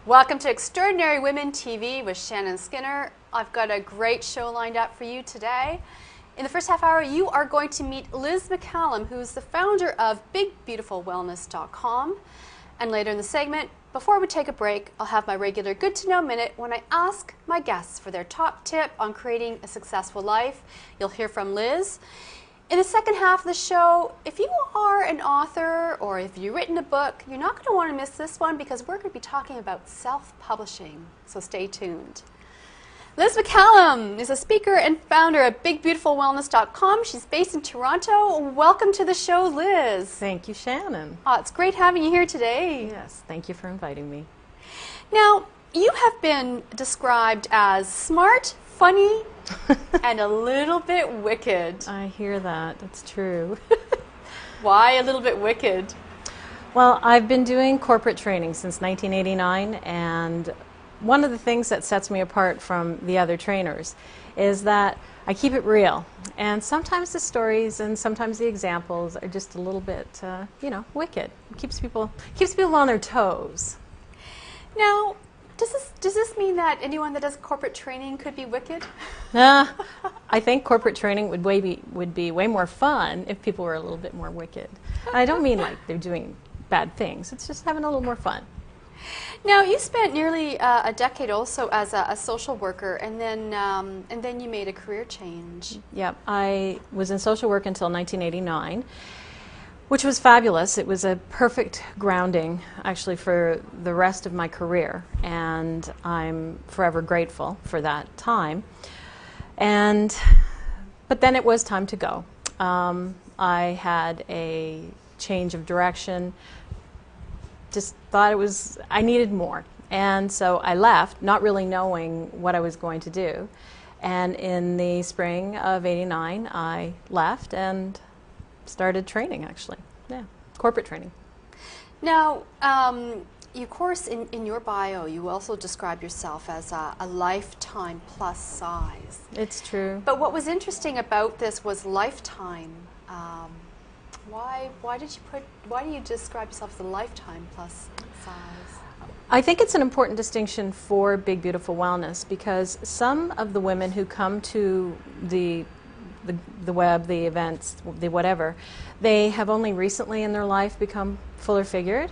Welcome to Extraordinary Women TV with Shannon Skinner. I've got a great show lined up for you today. In the first half hour, you are going to meet Liz McCallum, who's the founder of BigBeautifulWellness.com. And later in the segment, before we take a break, I'll have my regular Good to Know Minute when I ask my guests for their top tip on creating a successful life. You'll hear from Liz. In the second half of the show, if you are an author or if you've written a book, you're not going to want to miss this one because we're going to be talking about self-publishing. So stay tuned. Liz McCallum is a speaker and founder of BigBeautifulWellness.com. She's based in Toronto. Welcome to the show, Liz. Thank you, Shannon. It's great having you here today. Yes, thank you for inviting me. Now, you have been described as smart, funny, and a little bit wicked. I hear that. That's true. Why a little bit wicked? Well, I've been doing corporate training since 1989, and one of the things that sets me apart from the other trainers is that I keep it real. And sometimes the stories and sometimes the examples are just a little bit, wicked. It keeps people on their toes. Now, does this mean that anyone that does corporate training could be wicked? I think corporate training would be way more fun if people were a little bit more wicked. And I don't mean like they're doing bad things. It's just having a little more fun. Now, you spent nearly a decade also as a social worker, and then you made a career change. Yep, I was in social work until 1989, which was fabulous. It was a perfect grounding, actually, for the rest of my career, and I'm forever grateful for that time. But then it was time to go. I had a change of direction. Just thought I needed more. And so I left, not really knowing what I was going to do. And in the spring of '89, I left and started training, actually. Yeah, corporate training. Now, of course, in your bio, you also describe yourself as a lifetime plus size. It's true. But what was interesting about this was lifetime. Why do you describe yourself as a lifetime plus size? I think it's an important distinction for Big Beautiful Wellness because some of the women who come to the web, the events, the whatever, they have only recently in their life become fuller figured,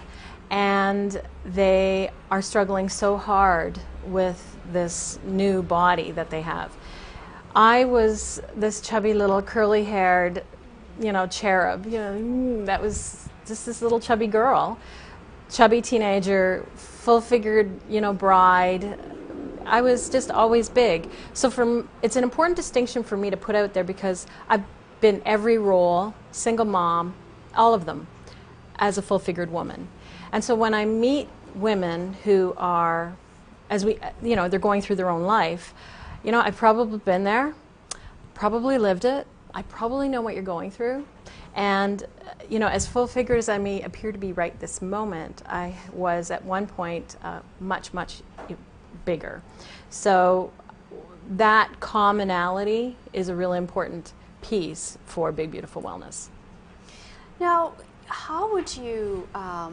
and they are struggling so hard with this new body that they have. I was this chubby little curly-haired, cherub, that was just this little chubby girl, chubby teenager, full-figured, bride. I was just always big. So it's an important distinction for me to put out there because I've been every role, single mom, all of them, as a full-figured woman. And so when I meet women who are, they're going through their own life, I've probably been there, probably lived it, I probably know what you're going through. And, as full-figured as I may appear to be right this moment, I was at one point much, much bigger. So that commonality is a really important piece for Big Beautiful Wellness. Now, how would you, I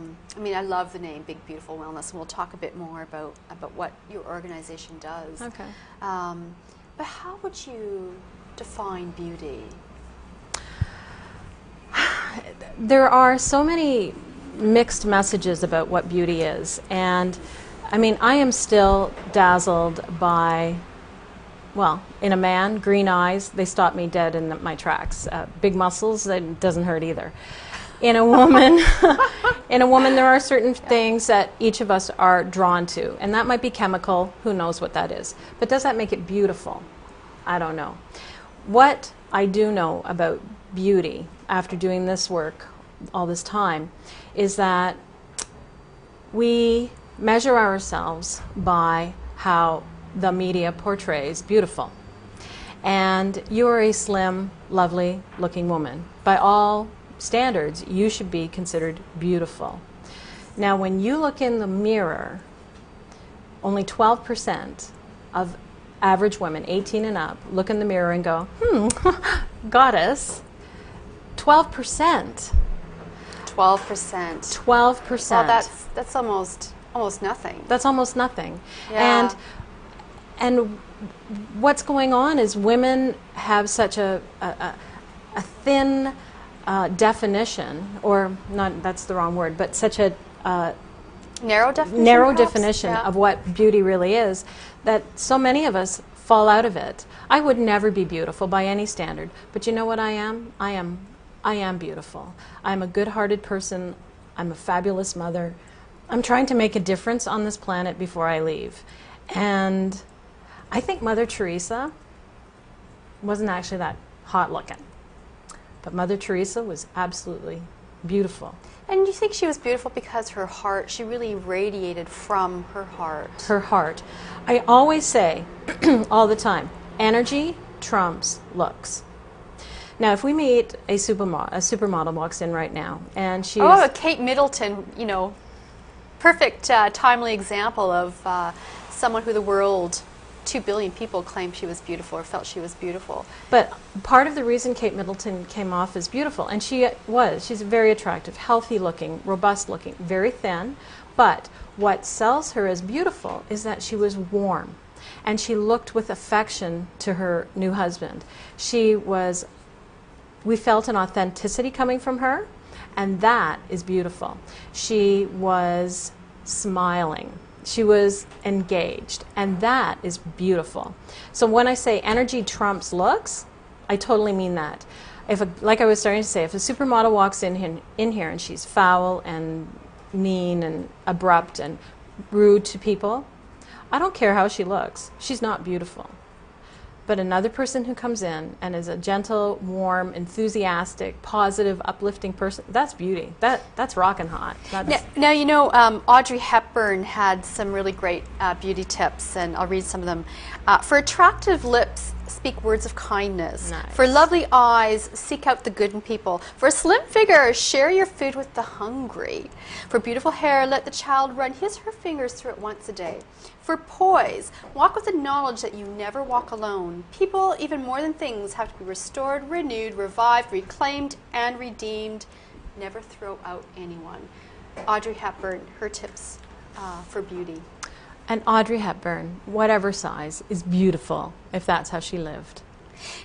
love the name Big Beautiful Wellness, and we'll talk a bit more about what your organization does. Okay. But how would you define beauty? There are so many mixed messages about what beauty is, and I am still dazzled by, in a man, green eyes, they stop me dead in my tracks. Big muscles, that doesn't hurt either. In a woman, there are certain things that each of us are drawn to, and that might be chemical, who knows what that is. But does that make it beautiful? I don't know. What I do know about beauty, after doing this work all this time, is that we measure ourselves by how the media portrays beautiful. And you're a slim, lovely looking woman. By all standards, you should be considered beautiful. Now, when you look in the mirror, only 12% of average women, 18 and up, look in the mirror and go, goddess. 12%. 12%. 12%. Well, that's almost almost nothing. That's almost nothing. Yeah. And what's going on is women have such a thin definition, or not, that's the wrong word, but such a narrow definition, narrow perhaps? definition Yeah. of what beauty really is, that so many of us fall out of it. I would never be beautiful by any standard, but you know what I am? I am beautiful. I'm a good-hearted person. I'm a fabulous mother. I'm trying to make a difference on this planet before I leave. And I think Mother Teresa wasn't actually that hot looking, but Mother Teresa was absolutely beautiful. And you think she was beautiful because her heart, she really radiated from her heart. Her heart. I always say, all the time, energy trumps looks. Now, if we meet a supermodel walks in right now, and she's... Oh, Kate Middleton, you know, perfect, timely example of someone who the world, 2 billion people claimed she was beautiful or felt she was beautiful. But part of the reason Kate Middleton came off as beautiful, and she's very attractive, healthy looking, robust looking, very thin, but what sells her as beautiful is that she was warm, and she looked with affection to her new husband. We felt an authenticity coming from her, and that is beautiful. She was smiling. She was engaged, and that is beautiful. So when I say energy trumps looks, I totally mean that. Like I was starting to say, if a supermodel walks in here and she's foul and mean and abrupt and rude to people, I don't care how she looks. She's not beautiful. But another person who comes in and is a gentle, warm, enthusiastic, positive, uplifting person, that's beauty. That's rockin' hot. Now, you know, Audrey Hepburn had some really great beauty tips, and I'll read some of them. For attractive lips, speak words of kindness. Nice. For lovely eyes, seek out the good in people. For a slim figure, share your food with the hungry. For beautiful hair, let the child run his or her fingers through it once a day. For poise, walk with the knowledge that you never walk alone. People, even more than things, have to be restored, renewed, revived, reclaimed, and redeemed. Never throw out anyone. Audrey Hepburn, her tips for beauty. And Audrey Hepburn, whatever size, is beautiful if that's how she lived.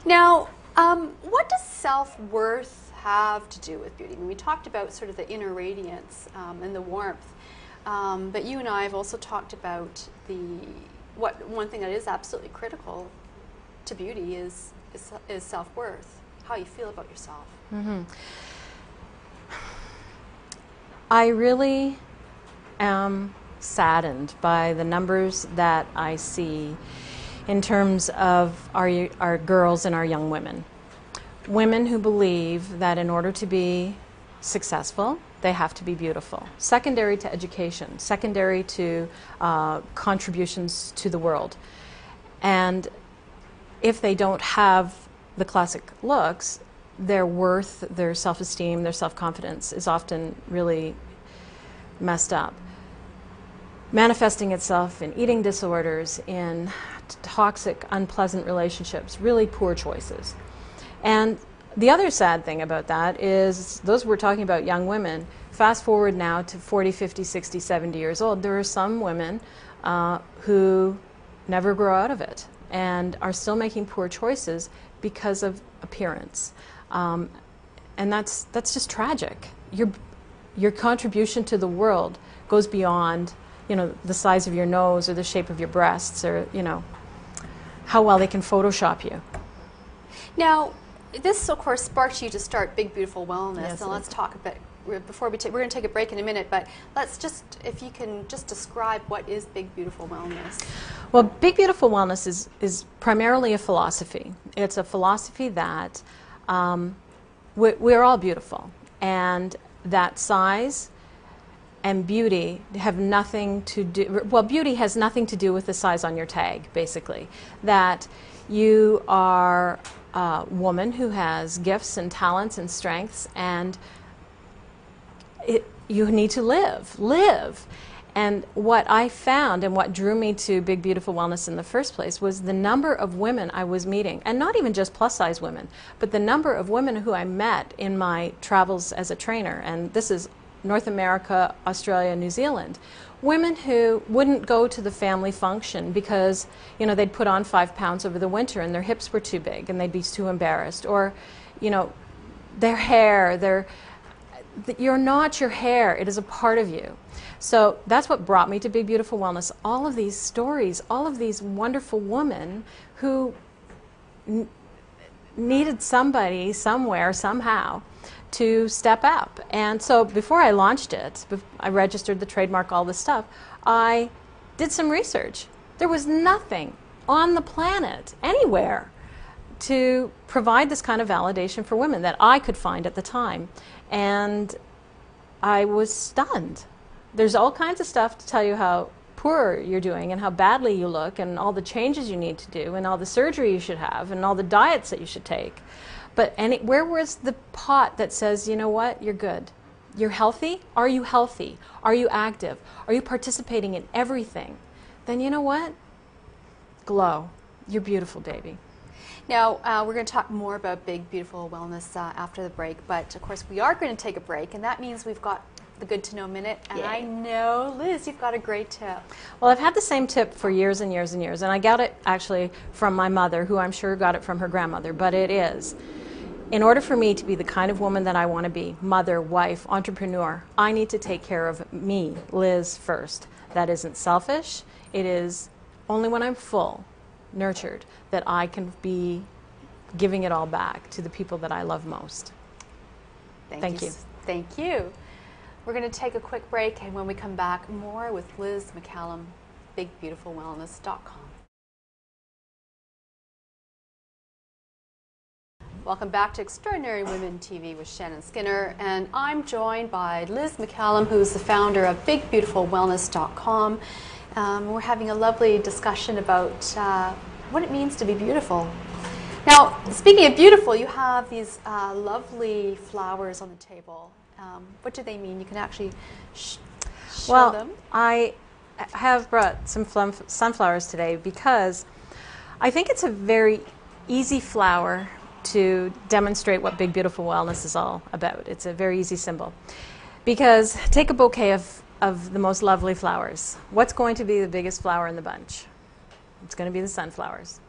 Now, what does self-worth have to do with beauty? I mean, we talked about sort of the inner radiance and the warmth. But you and I have also talked about one thing that is absolutely critical to beauty is self-worth, how you feel about yourself. Mm-hmm. I really am saddened by the numbers that I see in terms of our girls and our young women. Women who believe that in order to be successful, they have to be beautiful. Secondary to education, secondary to contributions to the world. And if they don't have the classic looks, their worth, their self-esteem, their self-confidence is often really messed up. Manifesting itself in eating disorders, in toxic, unpleasant relationships, really poor choices. And the other sad thing about that is, those we're talking about young women, fast forward now to 40, 50, 60, 70 years old, there are some women who never grow out of it and are still making poor choices because of appearance. And that's just tragic. Your contribution to the world goes beyond, you know, the size of your nose or the shape of your breasts, or, you know, how well they can Photoshop you. Now, this, of course, sparked you to start Big Beautiful Wellness. Yes, so let's talk a bit, before we're going to take a break in a minute, but let's just, if you can just describe what is Big Beautiful Wellness. Well, Big Beautiful Wellness is primarily a philosophy. It's a philosophy that we're all beautiful, and that size and beauty have nothing to do, well, beauty has nothing to do with the size on your tag, basically. That you are a woman who has gifts and talents and strengths, and you need to live. And what I found, and what drew me to Big Beautiful Wellness in the first place, was the number of women I was meeting, and not even just plus size women, but the number of women who I met in my travels as a trainer. And this is North America, Australia, New Zealand. Women who wouldn't go to the family function because, you know, they'd put on 5 pounds over the winter and their hips were too big and they'd be too embarrassed. Or, you know, their hair, you're not your hair, it is a part of you. So that's what brought me to Big Beautiful Wellness. All of these stories, all of these wonderful women who needed somebody, somewhere, somehow, to step up. And so before I launched it, I registered the trademark, all this stuff, I did some research. There was nothing on the planet, anywhere, to provide this kind of validation for women that I could find at the time. And I was stunned. There's all kinds of stuff to tell you how poor you're doing and how badly you look and all the changes you need to do and all the surgery you should have and all the diets that you should take. But where was the pot that says, you know what, you're good? You're healthy? Are you healthy? Are you active? Are you participating in everything? Then you know what? Glow. You're beautiful, baby. Now, we're going to talk more about Big Beautiful Wellness after the break, but of course we are going to take a break, and that means we've got the Good to Know Minute, and I know, Liz, you've got a great tip. Well, I've had the same tip for years and years and years, and I got it actually from my mother, who I'm sure got it from her grandmother, but it is, in order for me to be the kind of woman that I want to be, mother, wife, entrepreneur, I need to take care of me, Liz, first. That isn't selfish. It is only when I'm full, nurtured, that I can be giving it all back to the people that I love most. Thank you. Thank you. We're going to take a quick break, and when we come back, more with Liz McCallum, BigBeautifulWellness.com. Welcome back to Extraordinary Women TV with Shannon Skinner, and I'm joined by Liz McCallum, who's the founder of BigBeautifulWellness.com. We're having a lovely discussion about what it means to be beautiful. Now, speaking of beautiful, you have these lovely flowers on the table. What do they mean? You can actually show them. I have brought some sunflowers today because I think it's a very easy flower to demonstrate what Big Beautiful Wellness is all about. It's a very easy symbol. Because take a bouquet of the most lovely flowers. What's going to be the biggest flower in the bunch? It's going to be the sunflowers.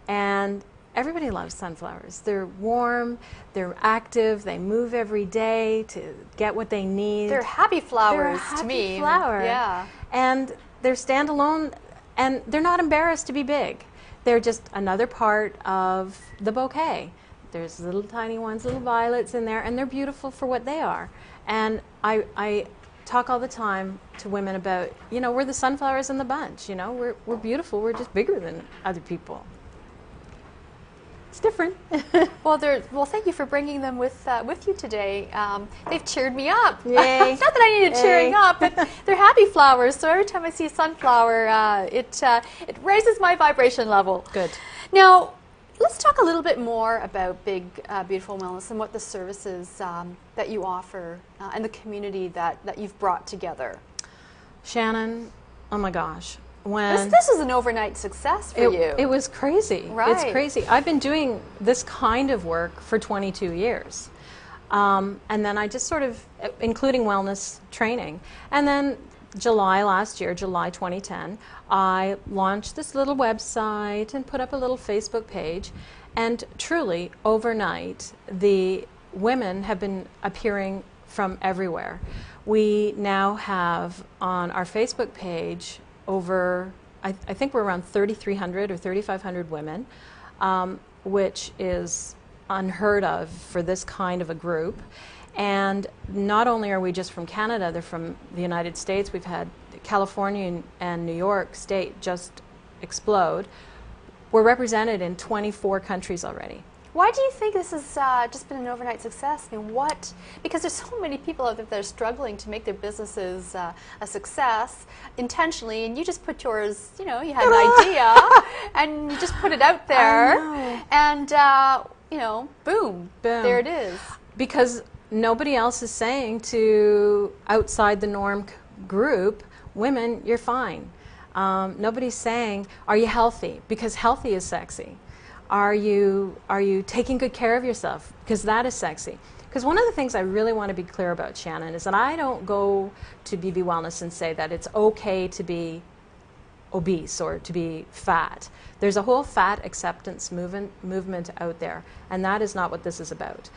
And everybody loves sunflowers. They're warm, they're active, they move every day to get what they need. They're happy flowers to me. They're a happy flower. Yeah. And they're standalone, and they're not embarrassed to be big. They're just another part of the bouquet. There's little tiny ones, little violets in there, and they're beautiful for what they are. And I talk all the time to women about, you know, we're the sunflowers in the bunch. You know, we're beautiful. We're just bigger than other people. It's different. Well, thank you for bringing them with you today. They've cheered me up. Yay. Not that I needed cheering up, but they're happy flowers. So every time I see a sunflower, it raises my vibration level. Good. Now, let's talk a little bit more about Big Beautiful Wellness and what the services that you offer and the community that you've brought together. Shannon, oh my gosh. This was an overnight success for you. It was crazy. Right. It's crazy. I've been doing this kind of work for 22 years. And then I just sort of, including wellness training. And then July last year, July 2010, I launched this little website and put up a little Facebook page. And truly, overnight, the women have been appearing from everywhere. We now have on our Facebook page over, I think we're around 3,300 or 3,500 women, which is unheard of for this kind of a group. And not only are we just from Canada, they're from the United States. We've had California and New York State just explode. We're represented in 24 countries already. Why do you think this has just been an overnight success? I mean, because there's so many people out there that are struggling to make their businesses a success intentionally, and you just put yours, you know, you had an idea, and you just put it out there, and, you know, boom, there it is. Because nobody else is saying to outside the norm group, women, you're fine. Nobody's saying, are you healthy? Because healthy is sexy. Are you taking good care of yourself? Because that is sexy. Because one of the things I really want to be clear about, Shannon, is that I don't go to BB Wellness and say that it's okay to be obese or to be fat. There's a whole fat acceptance movement out there, and that is not what this is about.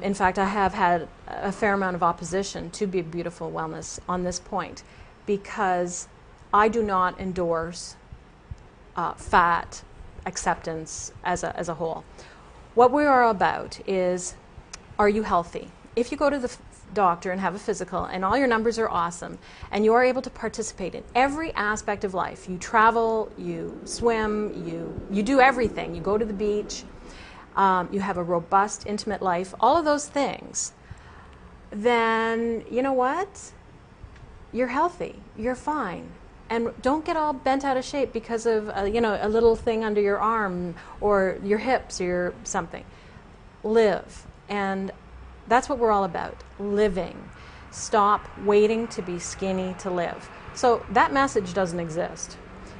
In fact, I have had a fair amount of opposition to Big Beautiful Wellness on this point, because I do not endorse fat acceptance as a whole. What we are about is, are you healthy? If you go to the doctor and have a physical and all your numbers are awesome and you are able to participate in every aspect of life, you travel, you swim, you do everything, you go to the beach, you have a robust, intimate life, all of those things, then you know what? You're healthy, you're fine. And don't get all bent out of shape because of a little thing under your arm or your hips or something. Live. And that's what we're all about, living. Stop waiting to be skinny to live. So that message doesn't exist.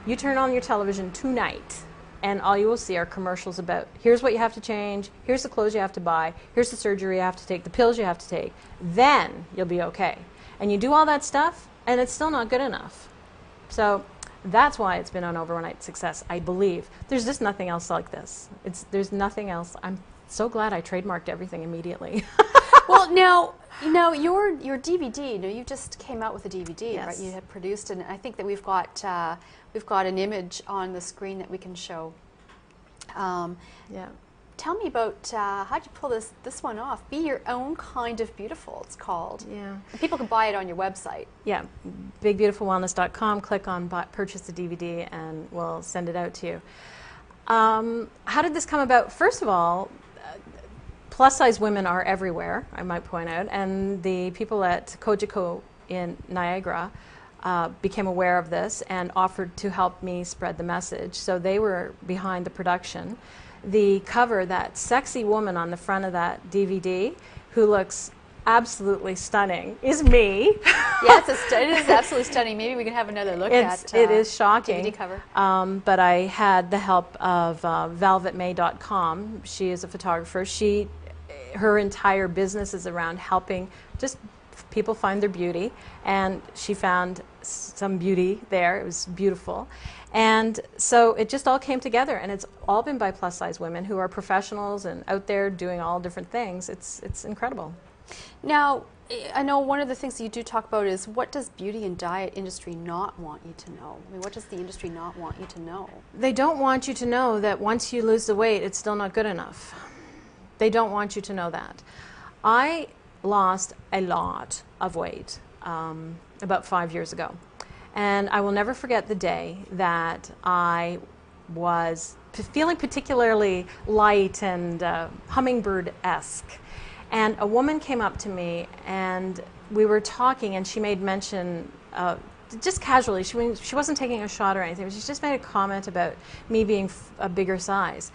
You turn on your television tonight and all you will see are commercials about, here's what you have to change, here's the clothes you have to buy, here's the surgery you have to take, the pills you have to take. Then you'll be okay. And you do all that stuff and it's still not good enough. So that's why it's been an overnight success, I believe. There's just nothing else like this. There's nothing else. I'm so glad I trademarked everything immediately. Well, now, your DVD, you just came out with a DVD, yes. right? You had produced, and I think that we've got an image on the screen that we can show. Yeah. Tell me about how'd you pull this one off? Be Your Own Kind of Beautiful, it's called. Yeah. And people can buy it on your website. Yeah, bigbeautifulwellness.com, click on purchase the DVD and we'll send it out to you. How did this come about? First of all, plus-size women are everywhere, I might point out, and the people at Kojiko in Niagara became aware of this and offered to help me spread the message. So they were behind the production. The cover, that sexy woman on the front of that DVD who looks absolutely stunning is me. Yes, it is absolutely stunning. Maybe we can have another look at it is shocking. DVD cover. But I had the help of velvetmay.com. She is a photographer. Her entire business is around helping just people find their beauty, and she found some beauty there. It was beautiful. And so it just all came together, and it's all been by plus-size women who are professionals and out there doing all different things. It's incredible. Now, I know one of the things that you do talk about is, what does beauty and diet industry not want you to know? I mean, what does the industry not want you to know? They don't want you to know that once you lose the weight, it's still not good enough. They don't want you to know that. I lost a lot of weight about 5 years ago. And I will never forget the day that I was feeling particularly light and hummingbird-esque. And a woman came up to me and we were talking, and she made mention, just casually, she wasn't taking a shot or anything, she just made a comment about me being a bigger size.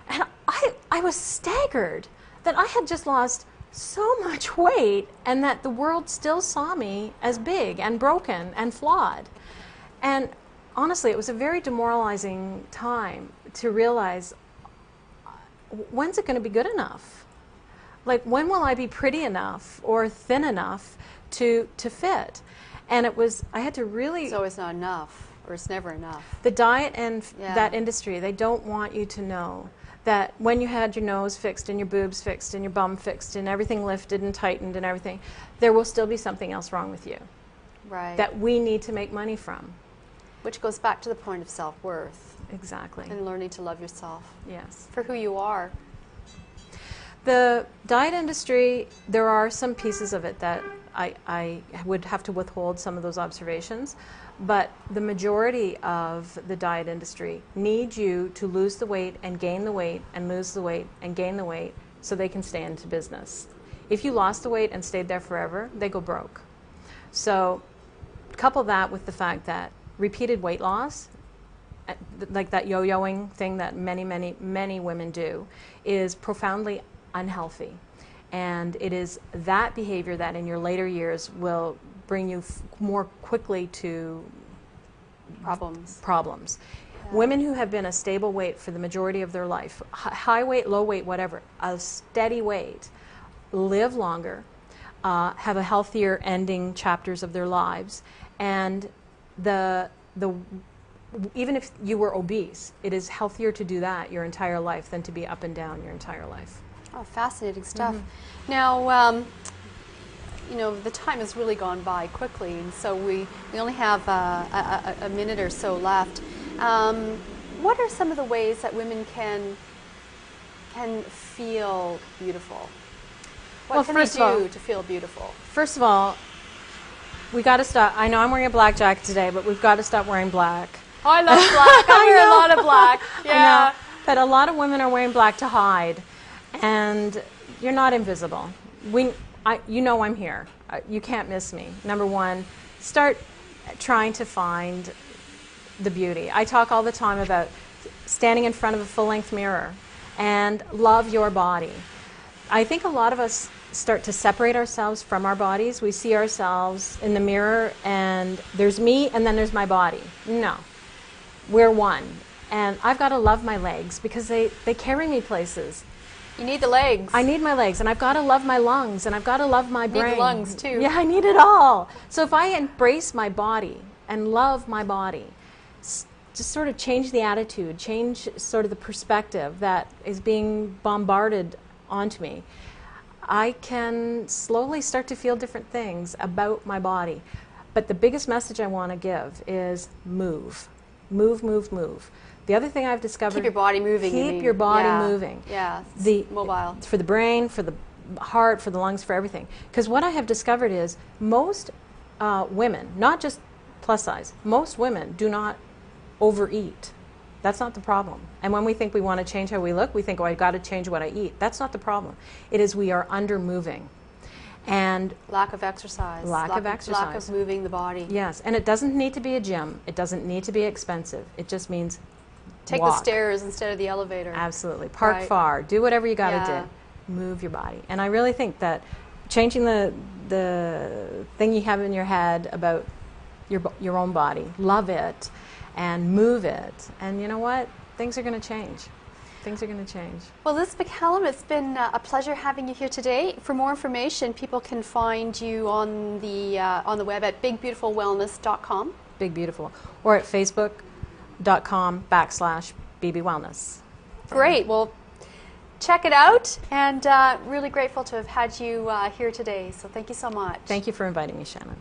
And I was staggered that I had just lost so much weight and that the world still saw me as big and broken and flawed. And honestly, it was a very demoralizing time to realize, when's it going to be good enough? Like, when will I be pretty enough or thin enough to fit? And I had to really... So it's not enough, or it's never enough. The diet and that industry, they don't want you to know that when you had your nose fixed and your boobs fixed and your bum fixed and everything lifted and tightened and everything, there will still be something else wrong with you. Right. That we need to make money from. Which goes back to the point of self-worth. Exactly. And learning to love yourself. Yes. For who you are. The diet industry, there are some pieces of it that I would have to withhold some of those observations, but the majority of the diet industry need you to lose the weight and gain the weight and lose the weight and gain the weight so they can stay into business. If you lost the weight and stayed there forever, they go broke. So couple that with the fact that repeated weight loss, like that yo-yoing thing that many, many, many women do, is profoundly unhealthy. And it is that behavior that in your later years will bring you more quickly to problems. Yeah. Women who have been a stable weight for the majority of their life, high weight, low weight, whatever, a steady weight, live longer, have a healthier ending chapters of their lives, and even if you were obese, it is healthier to do that your entire life than to be up and down your entire life. Oh, fascinating stuff. Now, you know, the time has really gone by quickly, and so we only have a minute or so left. What are some of the ways that women can feel beautiful? What can they do to feel beautiful? First of all, we got to stop. I know I'm wearing a black jacket today, but we've got to stop wearing black. Oh, I love black. I wear a lot of black. Yeah. I know, but a lot of women are wearing black to hide, and you're not invisible. You know I'm here. You can't miss me. Number one, start trying to find the beauty. I talk all the time about standing in front of a full-length mirror and love your body. I think a lot of us start to separate ourselves from our bodies. We see ourselves in the mirror and there's me and then there's my body. No. We're one. And I've got to love my legs because they carry me places. You need the legs. I need my legs, and I've got to love my lungs, and I've got to love my brain. You need the lungs, too. Yeah, I need it all. So if I embrace my body and love my body, just sort of change the attitude, change sort of the perspective that is being bombarded onto me, I can slowly start to feel different things about my body. But the biggest message I want to give is move. Move, move, move. The other thing I've discovered... Keep your body moving. Keep your body moving. Yeah, mobile. For the brain, for the heart, for the lungs, for everything. Because what I have discovered is most women, not just plus size, most women do not overeat. That's not the problem. And when we think we want to change how we look, we think, oh, I've got to change what I eat. That's not the problem. It is we are under moving. And lack of exercise. Lack of moving the body. Yes, and it doesn't need to be a gym. It doesn't need to be expensive. It just means take walk. The stairs instead of the elevator. Absolutely. Park far. Do whatever you got to do. Move your body. And I really think that changing the thing you have in your head about your own body, love it, and move it. And you know what? Things are going to change. Things are going to change. Well, Liz McCallum, it's been a pleasure having you here today. For more information, people can find you on the web at bigbeautifulwellness.com. Big Beautiful. Or at facebook.com/bbwellness. Great. Well, check it out, and really grateful to have had you here today. So thank you so much. Thank you for inviting me, Shannon.